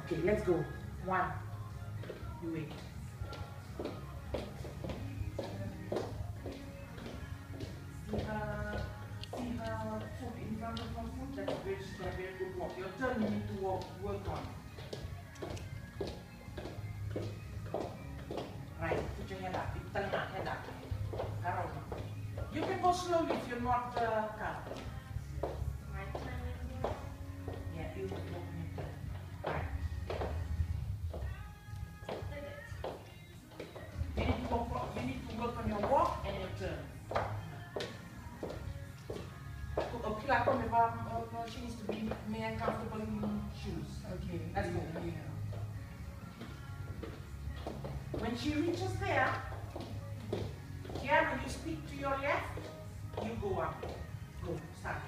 Okay, let's go. 1. You wait. See her foot in front of her foot? That's a very good walk. Your turn you need to work on. Right, put your head up. Head up. Karoma. You can go slowly if you're not calm. Yeah, you can go. Right. You need to work on your walk and your turn. She needs to be more comfortable in shoes. Okay. Let's go. When she reaches there, when you speak to your left, you go up. Go, start.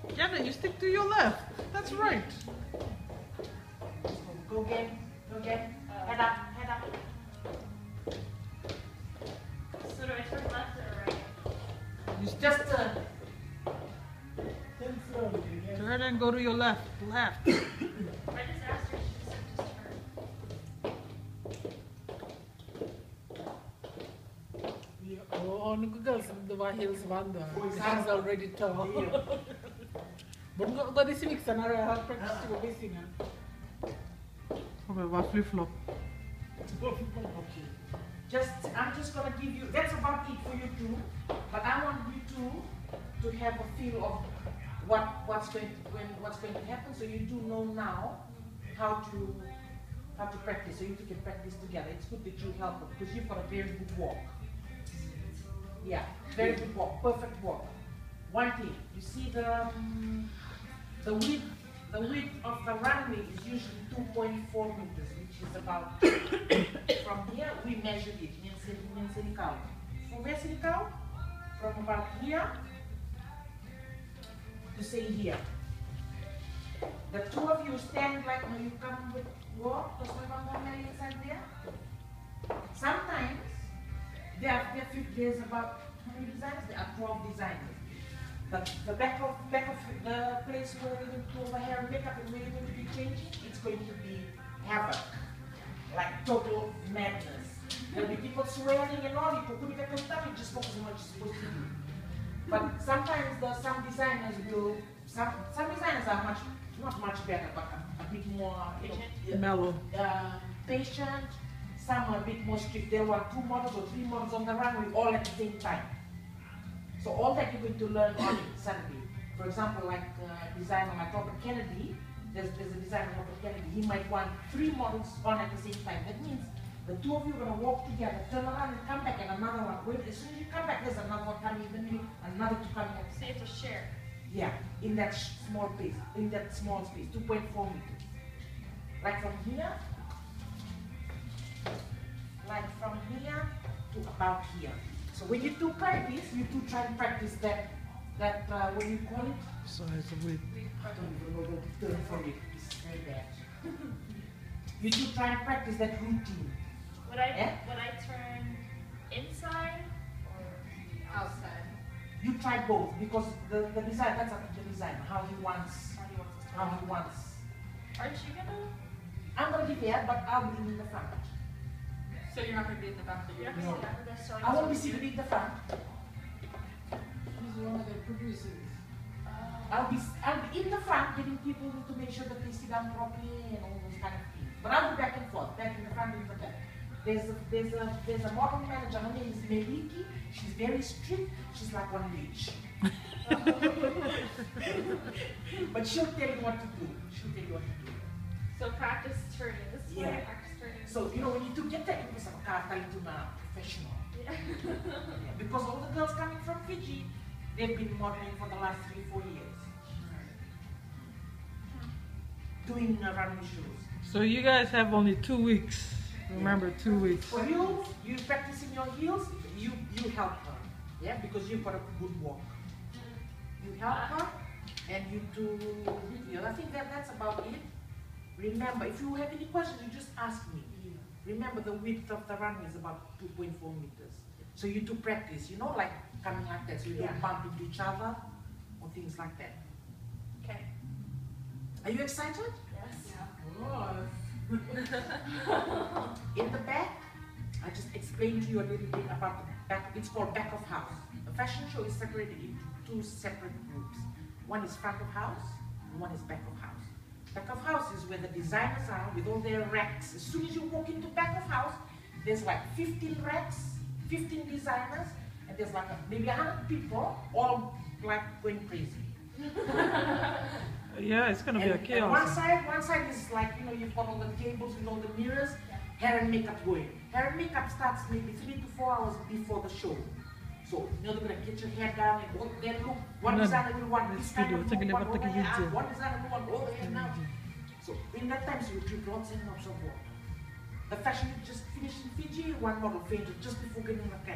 Yana, you stick to your left. That's right. Go again. Head up. So do I turn left or right? You Just turn. Turn slowly. Turn and go to your left. I just asked her, she said just turn. Oh, no girls, the white hills wanda. It's already tall. But go this week, and I'll practice to go basing. Okay, what flip-flop? Okay. I'm just gonna give you. That's about it for you two. But I want you two to have a feel of what's going to happen. So you do know now how to practice. So you two can practice together. It's good that you help her because you've got a very good walk. Yeah, very good walk, perfect walk. One thing, you see the width of the runway is usually 2.4 meters, which is about from here we measured it. From about here to say here. The two of you stand like when you come with walk, inside there. Sometimes there's about how many designs? There are 12 designs. The back of the place where we're going to do over hair and makeup and where you're going to be changing, it's going to be havoc. Like total madness. There'll be people swearing and all, you can stuff, you just focus on what you're supposed to do. But sometimes some designers will, some designers are not much better, but a bit more mellow. Patient. Some are a bit more strict. They want 2 models or 3 models on the runway all at the same time. So all that you're going to learn on Saturday. For example, like designer like Robert Kennedy, there's a designer Robert Kennedy, he might want 3 models on at the same time. That means the two of you are going to walk together, turn around and come back, and another one. Wait, as soon as you come back, there's another one coming, then another two coming. So you have to share. Yeah, in that small space, 2.4 meters. Like from here to about here. So when you two practice, you two try to practice that what do you call it? Size of width. I don't even know the term for it. It's very bad. You two try and practice that routine. Would I turn inside or outside? You try both because the design, that's up to the designer, how he wants. Aren't you gonna? I'm gonna be there, but I'll be in the front. So you're not gonna be in the back of your No. I won't be seated in the front. She's one of the producers. I'll be in the front getting people to make sure that they sit down properly and all those kind of things. But I'll be back and forth, back in the front, in the back. There's a model manager, her name is Meliki. She's very strict. She's like one leech. But she'll tell you what to do. So practice turning this way, practice turning. So when you do get that, because I'm a professional. Yeah. Because all the girls coming from Fiji, they've been modeling for the last 3-4 years. Doing runway shows. So you guys have only 2 weeks. Remember, 2 weeks. For you practicing your heels, you help her. Yeah, because you've got a good walk. You help her and you do I think that's about it. Remember, if you have any questions, you just ask me. Remember, the width of the runway is about 2.4 meters. So you do practice, like coming like that, so you don't bump into each other or things like that. Okay. Are you excited? Yes. In the back, I just explained to you a little bit about the back. It's called back of house. The fashion show is separated into two separate groups. One is front of house, and one is back of house. Back of house is where the designers are with all their racks. As soon as you walk into back of house, there's like 15 racks, 15 designers, and there's like maybe 100 people all like going crazy. Yeah, it's gonna be a And chaos. one side is like, you know, you've got all the tables with all the mirrors, hair and makeup going. Hair and makeup starts maybe 3 to 4 hours before the show. So, you know, they're gonna get your hair down and all then look, one designer will want this kind of look, one over here, one designer will want all the hair now. So in that time, you drink lots and lots of water. The fashion week just finished in Fiji, one model fainted just before getting on the plane.